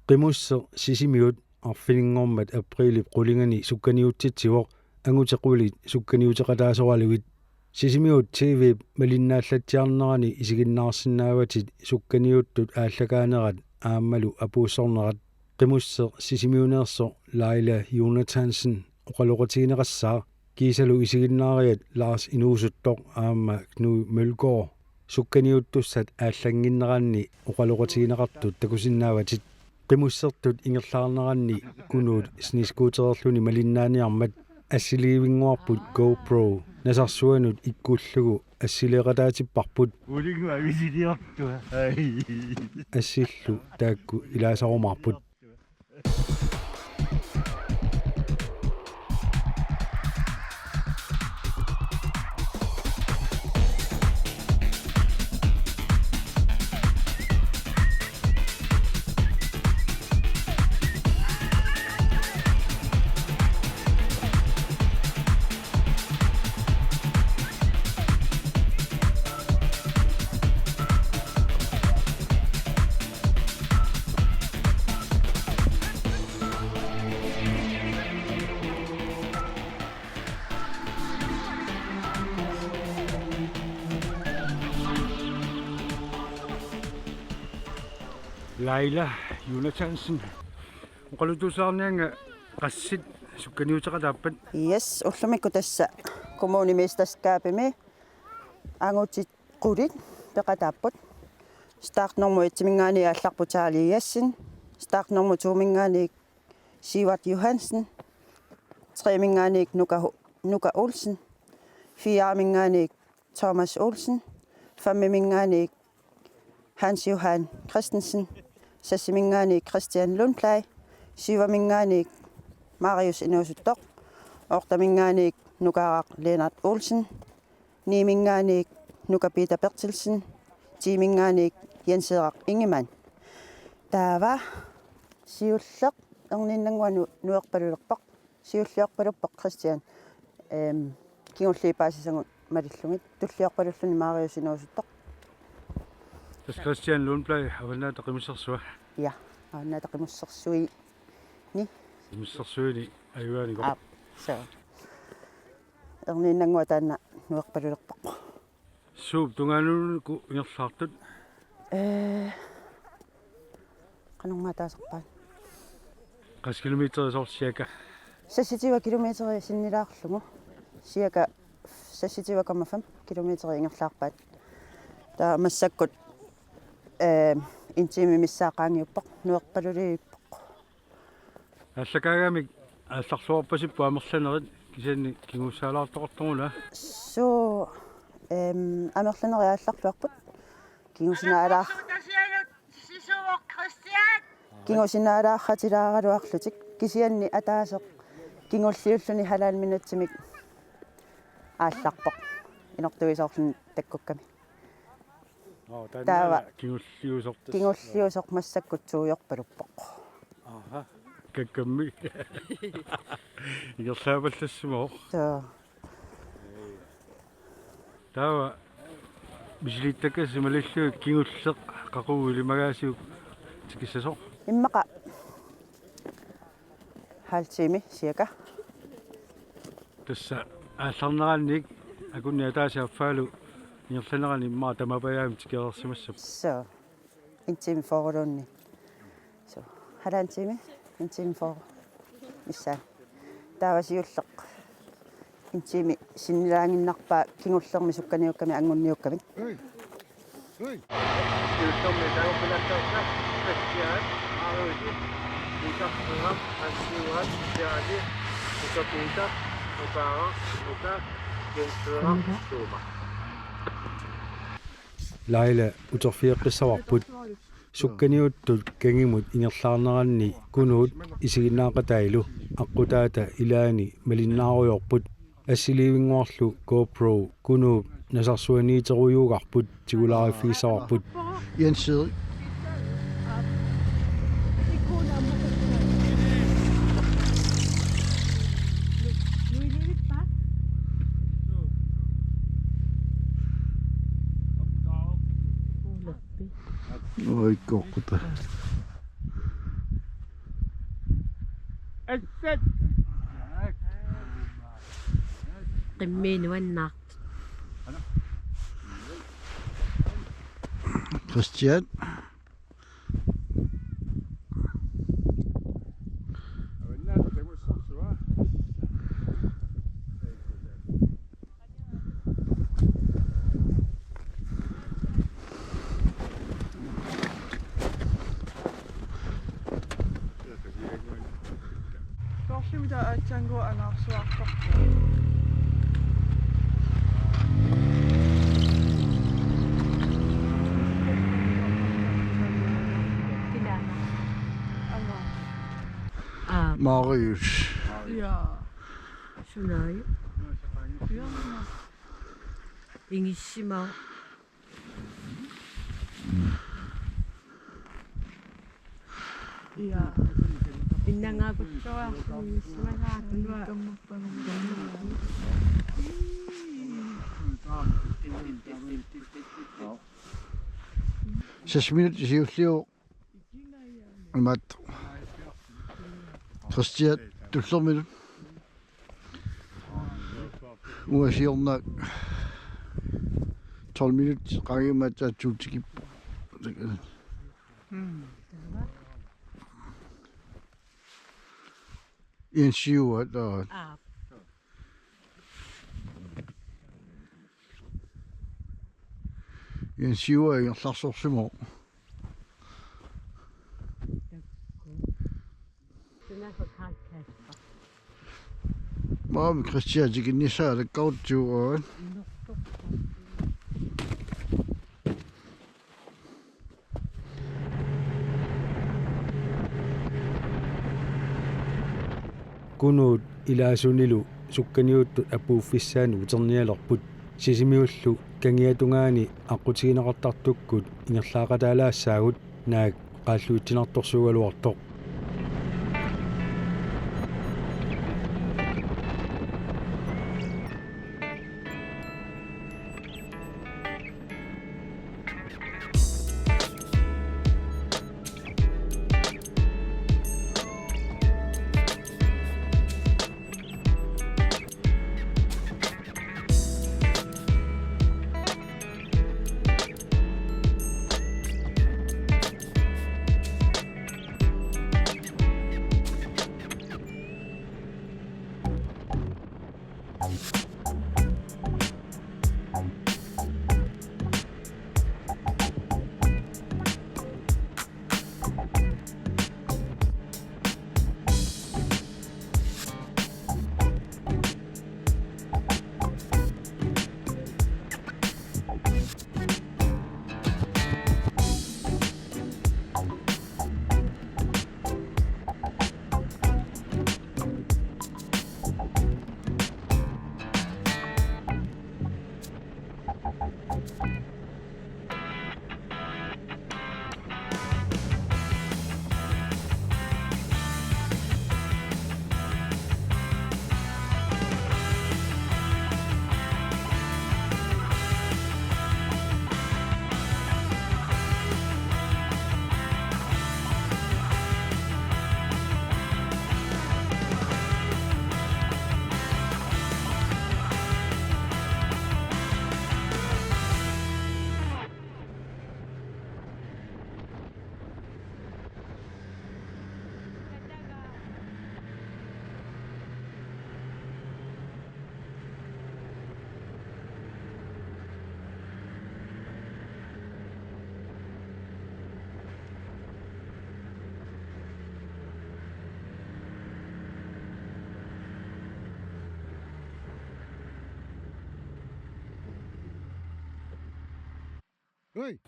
qimussa sisimiut arfilinngormat aprili qulingani sukkaniutsitsivoq angutеquli sukkaniuteqataasoraluit sisimiut tv malinnaallatsiarnerani isiginnaarsinnaavatit sukkaniuttut aallakaanerat aammalu apuussornerat qimussa sisimiuneerso Laila Jonathansen oqaloqatigineqassaa kiisalu isiginnaariat Lars Inuusuttoq aamma Knud Mølgaard sukkaniuttussat aallanginneranni oqaloqatigineqartut takusinnaavatit qimussertut ingerlaarneranni kunuut sniskuutererluni malinnaaniarmat assiliivinguarput GoPro nasarsuanut ikkuullugu assileeqataatipparput ulingu avisiliortua assillu taakku ilaasarumarput Laila Jonathansen oqalutusaarnianga qassit sukkaniuteqataappat Yes, ullamikku tassa kommunimistaskaapimi angutit qulit peqataapput startnormu ittimingaani алларпутаали яссин startnormu tuumingaani Sivert Johansen tremingaani Nuka Olsen fiarmingaani Thomas Olsen femmingaani Hans Johan Christensen sassimingaani Christian Lundblad syvamingaani Marius Inuusuttoq ortamingaani Nuka Lennart Olsen nimingaani Nuka Peter Bertelsen timingaani Jens Erik Ingemann taava siulleq erninnanguanu nuerpalulerpaq siulliorpaluppeq Christian kingulliipaasisangut malillungit tulliorpalulluni Marius Inuusuttoq Christian Lundblad avanna taqimissersua ja avanna taqimussersui ni missersuuni ayuani ko so erninnangua taanna nuerpalulerpaq suup tungaanun ku ingerlaartut qanunga taasaqpaan 10 kilometer sorsiaka 60 kilometeri sinnilaarlugu siaka 60,5 kilometeri ingerlaarpaat taa massakkut intimi missaaqaangiuppoq nuerpaluliippoq аллакаагаамик алларсуарпасиппу амерланерит кисанни кигуссаалаартоқортормула so амерланериаалларлуарпут кигусинаалаар кигусинаалаарратилаагалуарлутик кисианни атаасеқ кигуллиуллуни халаал минутсимик аалларпоқ инортуисоорлун таккукками таава кигуллиусоқ массаккутсууйорпалуппоқ аха каккамми игерлаапаллассумоо so таава бислиттакас малиллу кигуллеқ қақугули магаасиук тикиссасоо иммақа халтими сиака тасса аалларнераанник акунни атаасааффаалу нерланерани иммаа тамапаяами тикерерсимассап so intimi forulunni so halantimi intimi for issa taavasiulleq intimi sinnilaanginnarpaa kingullermi sukkaniukkami angunniukkami Юлтомми таупилаттарса пэккиат ааруси икарпугам ассиуат яади укапита укаара ука генсура тума Laila utorfiiqqissavарput sukkaniuttut kangimut ingerlaarneranni kunuut isiginnaaqatailu aqqutaata ilaani malinnaaruyorput assiliivinguarlu GoPro kunuup nasarsuaniiteruyuugarput tigulaarifiissavarput Jens Erik Oi kokkuta السد قمين والناق Christian. Torsimita atsango anarsuartoq. Marius. Ja. شناي 잉이씨마 Ja. 인나가고 좋아 잉이씨마가 6 minutter siullio. Mat. Christian, tullerminut. Uasiorna 12 minutter qangimatta tuutikippu. Insiua ta. 아 Insiua iorlarsorsumo. 그나서 갈캐스파 Maam Christian tikinnissaa takkautsuuan. Kunuut ilaasunilu sukkaniuttut apuuffissaanu uternialerput sisimiullu kangiatungaani aqutigineqartartukkut ingerlaaqataalaassaagut naak qaalluutsinartorsugaluartoq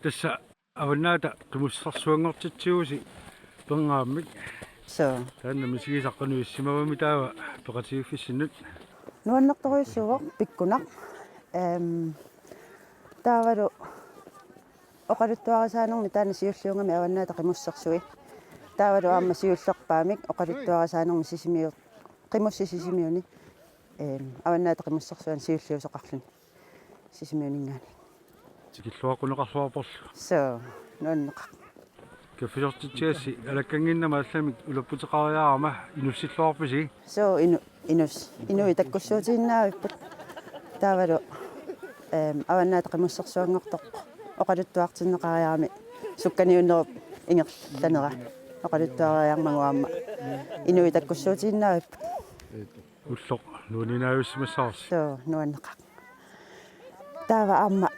Tässä avannaata qimussarsuangortitsiusi pengaamik So. taanna misigisaqqanuissimavami taava peqatigiffissinut Nuannertoruissuuq pikkunaq. Taavalu oqaluttuarasaanermi taana siulluungami avannaata qimussersui. Taavalu aamma siullerpaamik oqaluttuarasaanermi sisimiu qimussisimiuni. Avannaata qimussersuan siulliusoqarluni. Sisimiuningaani. tikilluaqquneqarluarporlu So, nuanneqa. kafisortitiassi alakkanginnamaallami ulapputeqariaarama inussillorpisi So inui takkussuutiinnaavippat taavalu avannaata qimussersuangortoq oqaluttuartinneqariarami sukkaniunnerup ingerlanera oqaluttuariarmanguaamma inui takkussuutiinnaavippat ulloq nuuninaajussimassaarsi so nuanneqa taava aamma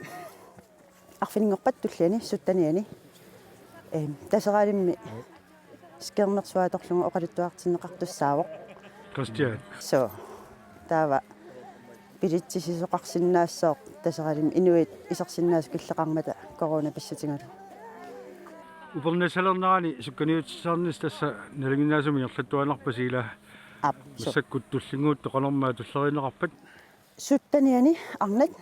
arfinngorpat tulliani suttaniani taseralimmi skernersuatorlugu oqaluttuartinneqartussaawoq Christian so taava pilitsisisoqarsinnaassooq taseralim inuit isersinnaas killeqarmata corona pissatigalu upernasalernerani sukkaniutissarnis tassa nalinginnaasumi erlattuanerpasiila ap so massakkut tullinguut toqanormaa tullerineqarpat suttaniani arnat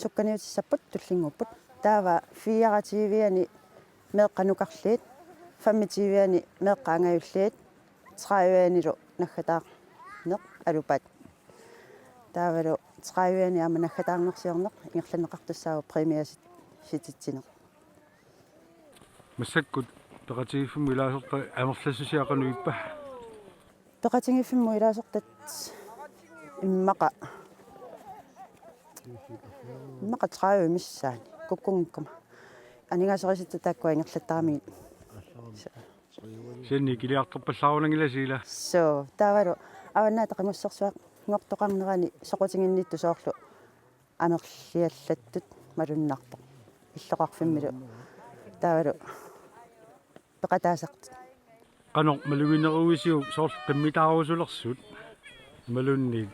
sukkaniutissappat tullingupput taava fiarativiani meeqqanukarliit fammitiviani meeqqaangajulliit 30-nilu naggataa neq alupat taavalu 30-ni aama naggataarnersiorneq ingerlaneqartussaavu premiasit sititsineq massakkut peqatigiffimu ilaasorta amerlassusiaqanuippa peqatingiffimu ilaasortat immaqa 30 missaani kukkungkkama aningaasorisit taakkua ingerlattaarami senni kiliartorpallaarunangilasiila so taavalu avannaata qimussersuaq ngortoqarnerani soqutinginnittu soorlu amerliallattut malunnarpoq иллоqarfimmilu taavalu peqataasaqtut qanoq malugineruisiu soorl qimmitaarusulersut malunniit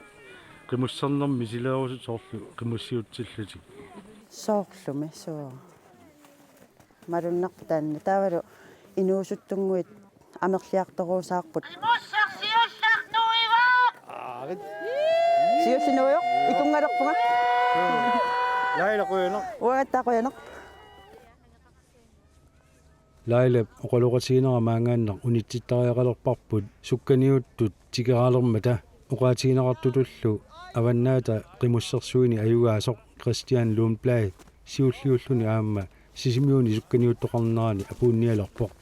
qimussernermi sileerusut soorlu qimussiutsillutik soorlumi so malunnarpu taanna taavalu inuusuttunguit amerliartoruusaarput siullinuuyo ikungalerpunga lailaquyaneq uagattaaquyaneq lailap oqaluqatigineqa maangaanneq unitsittariaqalerparput sukkaniuttut tigeraalermata oqaatigineqartutullu avannaata qimussersuini ayugaasoq Christian Lundblad siulliulluni aamma sisimiuni sukkaniuttoqarnerani apuunnialerpoq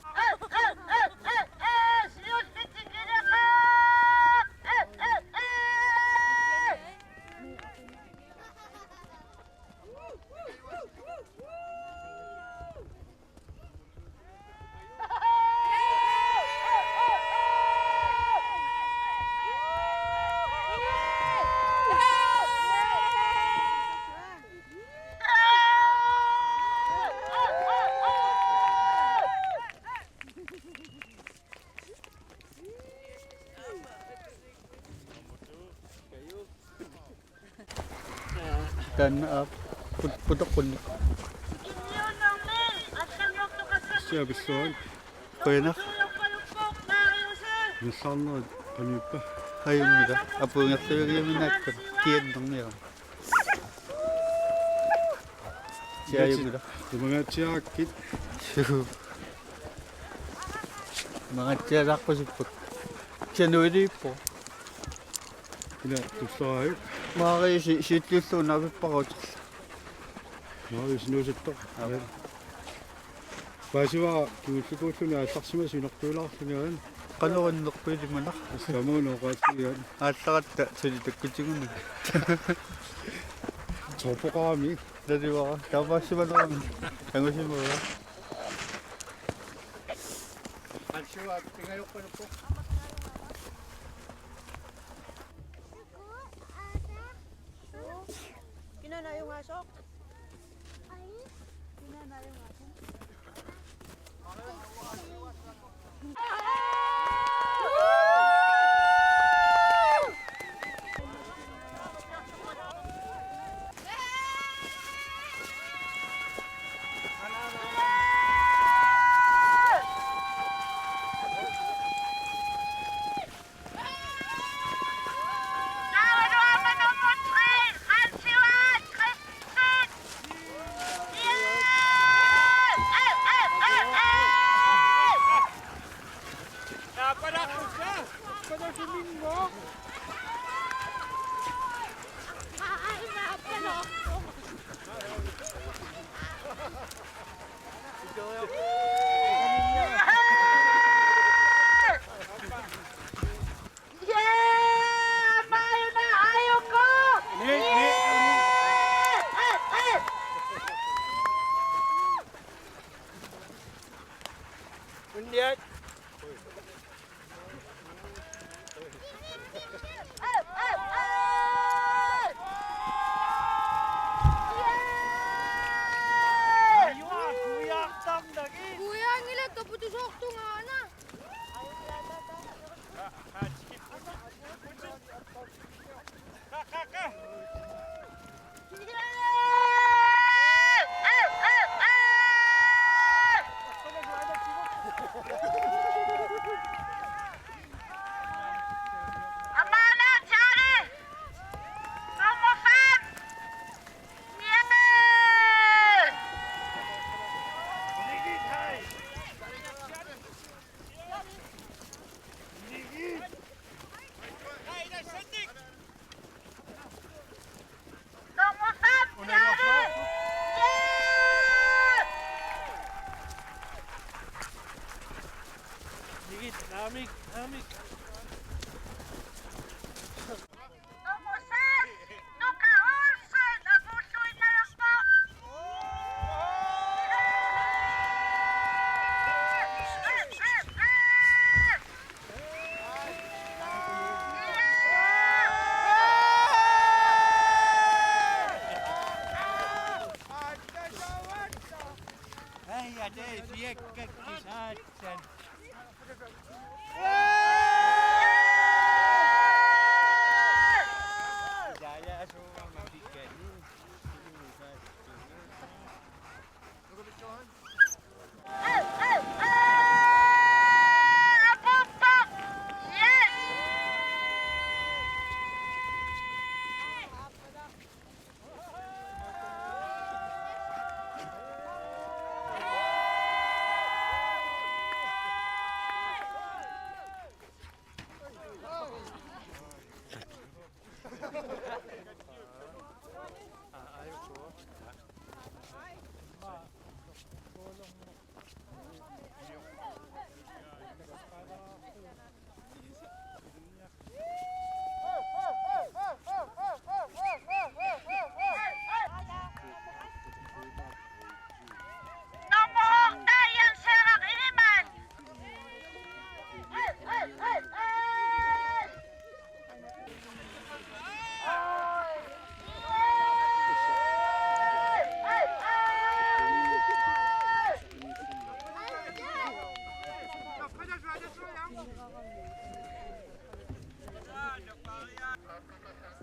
Dan putok-putok. siabissuan Koyana. nissarnerit qanuippa Ayunnida. Apuungertuuriaminaakka kiannernira. Siayunnida. tumagaatiarakkit Mangatsialaarpasupput. Sianuiliippo. ila tussaraaju Maariisi siitliulluunavipparuut. maavisnuusattoq paasiva kiullikuulluni aallarсима sinertuulaarlunian Qanurinnerpuilimanaq. assamuuna oqaatigian Аалларатта сулитаккутигуна. torpoqarami Dadivara taapaassimanerami. Angusимава. Alsuat tingayoqqaluppo. kinanayungasoq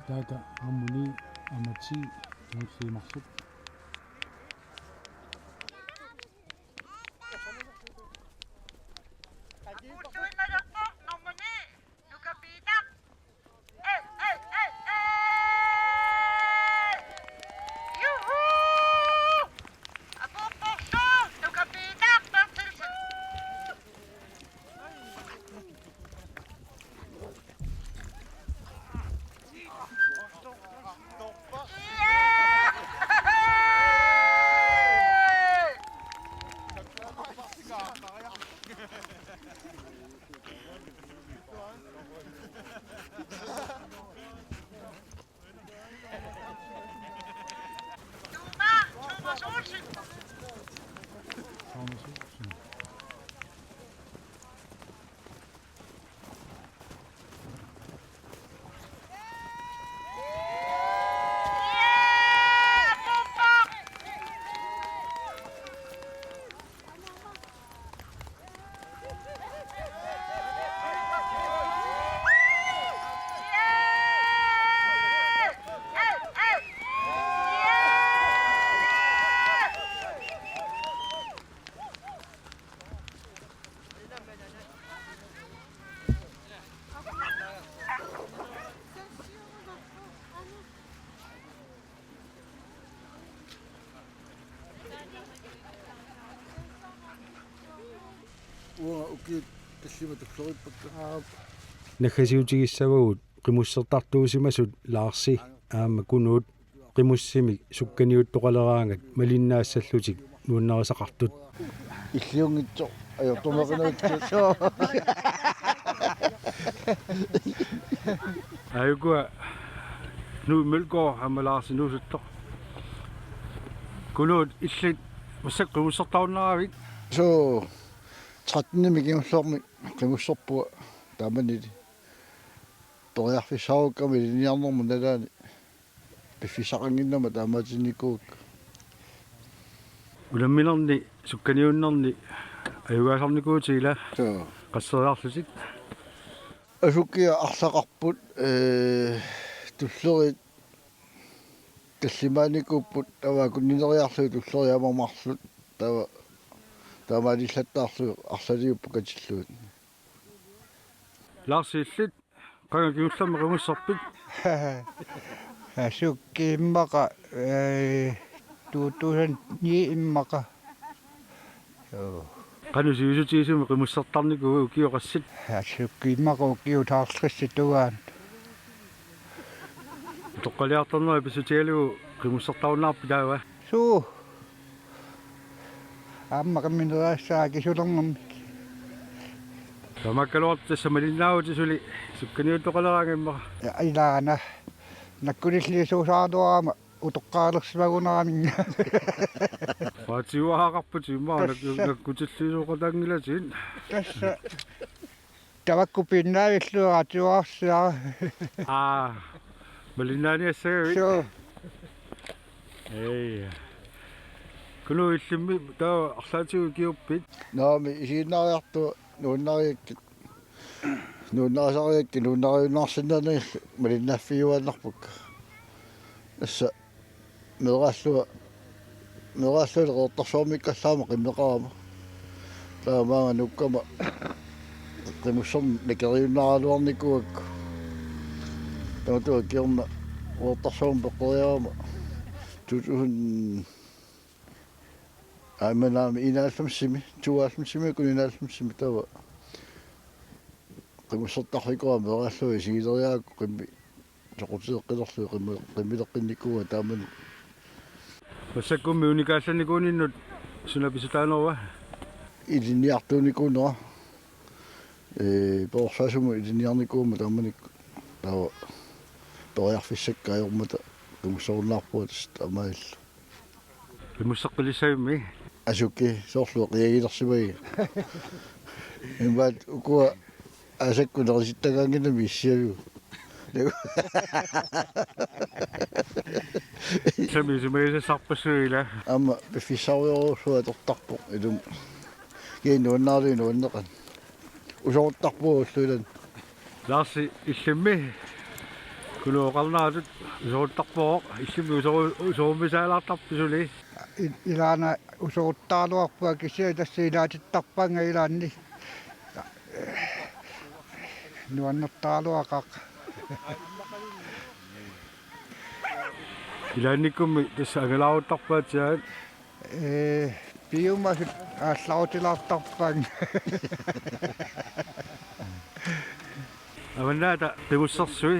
Tata amuni amachi musi maksud. Nakasiutigissavagut qimussertartuusimasut laarsi aama kunuut qimussimi sukkaniuttoqaleraangat malinnaassаллутик nuunnarisaqartut иллиунгитсо ajortumeqinutsussoo Ayukua nu melgård amalaarsinuusuttoq kunuut illit massaqqimussertaunnaravik so 13 mikiullermi qimusserpua taamanili toriarfissarukkami liniarnermu nalaani piffisaqanginnama taamaatinnikuuk ulamminerni sukkaniunnerni ayugaasarnikuutila so qasseriarlusit asukkia арлақарпут туллерит таллимааникууппут тава куннинериарлуи туллериамамарлут тава таамаалиллаттаарлу арлалиуппу катиллуут laarsiillit qangakiullermi qimussarpit asukki immaqa 2009 immaqa qanusiusutiisimi qimussartarniku ukioqassit asukki immaqa ukiutaarlissitugaan toqqaliartornua pisutialugu qimussartaunnaarpi taava suu amma qammineraassaa kisulernermi Tamakkaluart tässä malinnaauti suli sukkaniuttoqaleraangamma. ilaana nakkulislisuusaatuaama utoqqaalersimagunaaming Paatiuahaqarput imma nakkutillisuuqatangilasiin. tassa tavakkupinnaavilluaraatiuarsiara Malinnaani assagavi. so Ei. Kunu illimmi taa arlaatigu kiuppit. naami isiinnaariartu nuunnariakki nuunnariunarsinnani malinnaaffiuannarpukka assa meqallu qeertarsuarmikkallaama qimmeqarama taamaanga nukkama qimussorm nakeriunnaraluarnikuakku tamutua kiorna qeertarsuarm peqqeriarama 2000 Aimanami inaallamsimi tuaallamsimi kun inaallamsimi tava qimussortarrikuam meqallui sigileriaakku qimmi soqutiseqqilorlu qimmileqqinnikuwa taamanu Passakkummi unikaallanikuuninnut sunapisuutaanerwa. iliniartuunikunera poorsaasumu iliniarnikuuma taamanikku tava toriarfissakkaajormata qimussorunnaarpuat amaillu Imussaqqilissayummi. asukki soorlu qiagilersimagi imbaat ukua asakkunerisittagaangina miissialu Sami sumagisasarpassuila. amma piffissariorusua tortarpoq ilum kiinnuannaarluinu unneqan usoruttarpuullulan Laarsi illimmi kuluoqarnaatut usoruttarpooq illimmi usorummisaalаарtarpisuli. ilaana usuuttaaluarpua kisia tassa ilaatittarpanga ilaanni nuannertaaluaqaq Ilaannikkummi tassa angalaavuttarpaatiaan piumasut aallarutilaartarpang amannaata qimussarsui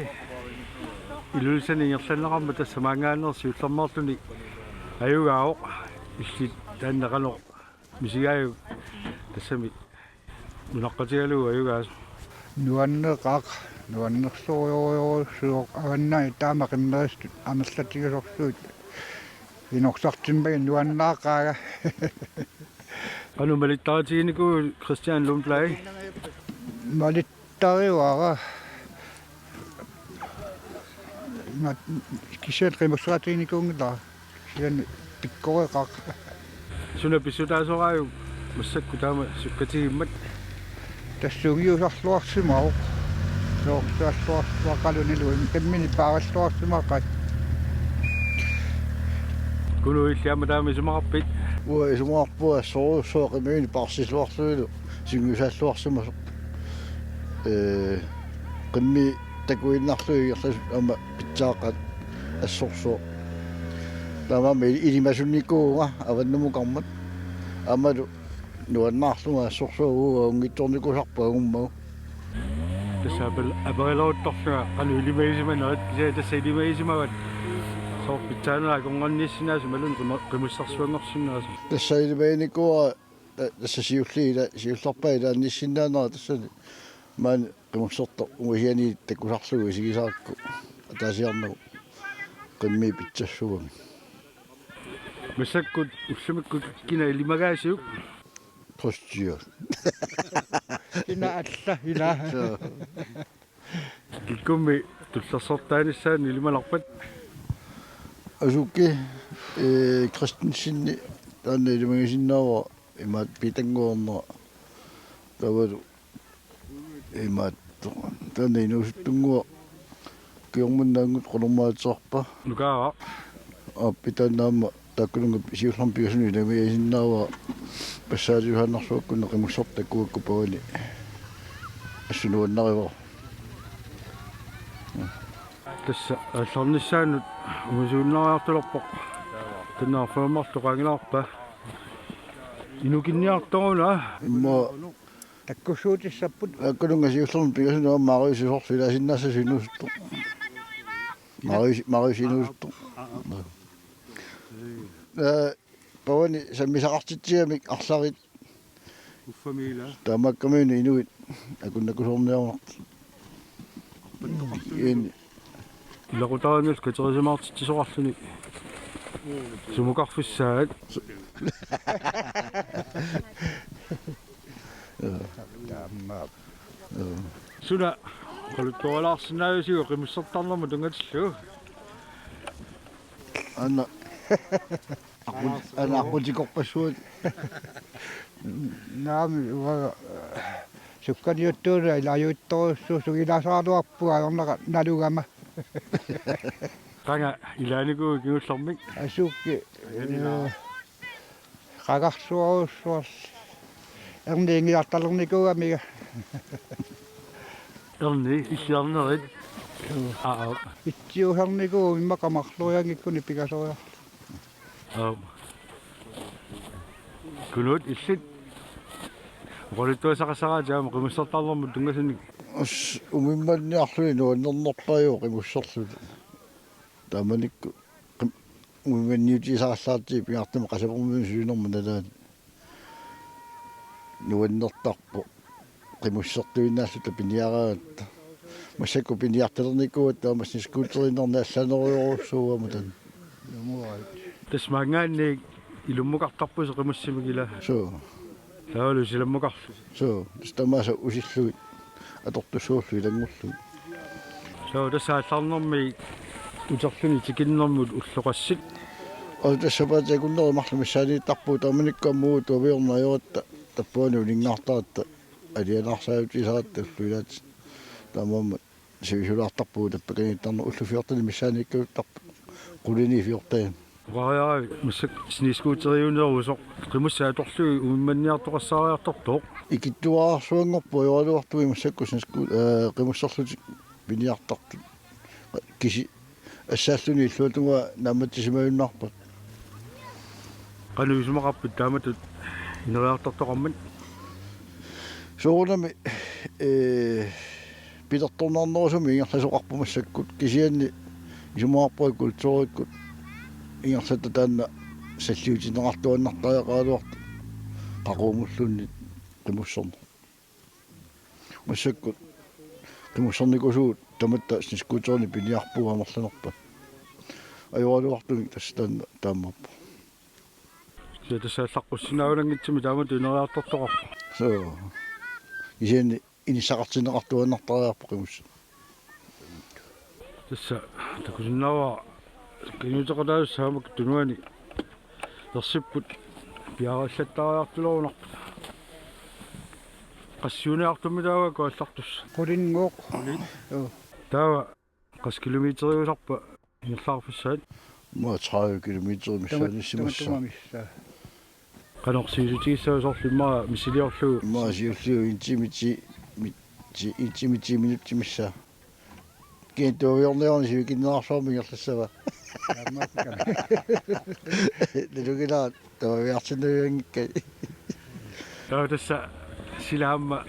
ilulsani ngerlanneqarma tassa maangaanersi ullermaarluni ayugaaoq illit taanneqanoq misigaayug tassami nunaqqatigalugu ayugaas nuanneqaq nuannersuuruuruusuuq avannai taamaqinneristut anerlatigisorsuut inorsortimmagi nuannaaqaaga qanu malittaatiginikku Christian Lumplay malittariuara kisen qimusseraatiginikungila kisen tikkoreqaq sunapissutaasoraayug massakku taama sukkatigimmat tassuungiusarluarsimau soorsualluarsuaqalunilu tammini paaralluarsimaqat kunu illiama taama sumaqarpit ua isumaarpua soruussuaqimiuni parsisluarluilu singusalluarsimaso qimmi takuinnarlui yerlas ama pitsaaqat assorsuo tamama ilimasunnikkuunga avannamuqarmat amalu nuannaarlunga assorsuuga ungittornikusarpaagummagu tassa aperilauttorluga qanu ilimaisimanerit kisa tassa ilimaisimavat soorpitsaanera kongannissinaasu malun qimussarsuangersinnaasa tässä ilimainikuua tässä siullarpai taannissinnaanera tassani maan qimussorto uisiani takkusarlugu sigisaakku ataasiarnagu qimmi pitsassuami massakkut ullamikkut kina ilimagaasiuk Christian ina alla ila kikkummi tullersortaanissaan ilimalarpat asukki Kristensinni taanna ilimagisinnaava imaat pitanguornera tavalu imaat taanna inuusuttungua kiormunnaangut qonormaatsorpa nukaara appitannaamma takkulunga siullarm pigasuni ilamagisinnaava passaaliuhannarsuakkunna qimussortakkuakku pawani assunuannarivo tassa алларнissaanut umusuunnariartulerpoq tannaarfuamartuqangilaarpa inukinniartoruna imma takkusuutissaput akkulunga siullarm pigasuni maariusisorfilaasinnassa sinusuttu maariusinusuttu pawani sammisaqartitsiamik arlarit uffamiila tamakkamuni inuit акуннакусорниарнақ ин илакутаанил катерисимаартитсоқарлуни сумукарфиссаат таамаа суна қалуттуалаарсинаависиу қимуссартарнэрму тунгатиллу ана аққутикорпассуут наами уа сукканиуттууна илаюитторуссуу сугиласааруарпуа орнера налугама qanga ilaanikuu kiullermik асукки qagarsuarussuars эрниингиарталерникуамига erni иллиарнерит аа итсиухерникуу иммакамарлуянгиккуни пигасориар аа kunut illit qolittuasaqassaraatiama qimussartarnermu tungasunnik ус умимманниарлуи нуаннернерпаажоо қимуссерлут тааманикку умимманниутисааллаартии пиартама қасапермуун суинерма налаат нуаннертарпо қимуссертуиннааллута пиниараат масакку пиниарталерникуат таамасни скуутеринерна алланериоруссууама тан тасмаангаанник илуммукартарпуса qimussimakila соо таалу силаммукарлу соо стамаса усиллуит атортусуурлу илангурлу соо тассаалларнэрми утерлүни тикиннэрмут уллоқассит тассапаатакуннери марлумиссаанииттарпуу тааманиккаммуу туавиорнаёратта таппуани улингартаратта алиалаарсаавтисаратта уллуилаат таамаама сивисулаартарпуу таппаканиттарна уллуфиортани миссааниккавуттарпу qulini fiortaan Vaja musak sniiskuuteriunerusoq qimussaatorlugi umimmanniartoqassariartortoq ikittuaarsuangorpu joaluartui mussakku snisku qimusserlutik piniartartut kisi ассааллуни иллуутуга намматсимаюннарпут qanuisumaqarput taamatut ineriartortoqarman соонами питерторнарнерусуми ингерласоқарпумассаккут кисианни исумаарпуи культууриккут ингерлата таанна саллиутинеқартуаннартаақаалуарт қақуумуллунни қимуссорна массаккут қимуссорникусуут таматта снискутерни пиниарпуга марланерпа аюалуартуми тастаанна тааммаппа сиатассааллаққуссинаагулангитсими таамату инериарторtoqarpu so исианни инисақартинеқартуаннартариарпу қимусса тасса такусиннаава кинутеқалаассаамак тунуани ерсиппут пиараллаттариартулорунарпу qassiuneartummilaava kuallартус qulingooq таава qaskilometeriusarpa ingерлаарфиссаат ма 30 километр миссааниссимасса таматумамисса qanorsiilutigissausорлиммаа мисилиорлугу ма сиуллиу интимити минутти мисса кентуиорнеорни сивикиннаарсуарми ингерлассава лугилаа тавиартинуиангиккай таа тасса силаамма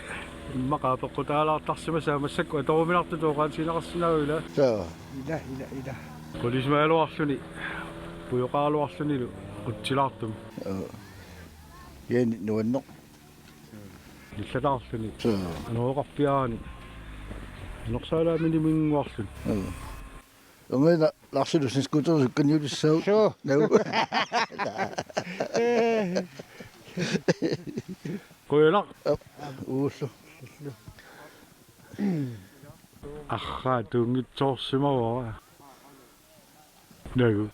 иммақаапеққутаалаартарсимасаа массакку аторуминарту тооқаатинеқарсинаагуила саа ила полисмаалуарлуни пуйоқаалуарлунилу утсилаартум яни нуаннеқ иллатаарлуни саа анооқарпиаани норсаалаамини мингуарлун ongena larsulu sniskuter sukkanniulissau соо нау койлақ ууллу арраа тунгитсоорсимаваа нагу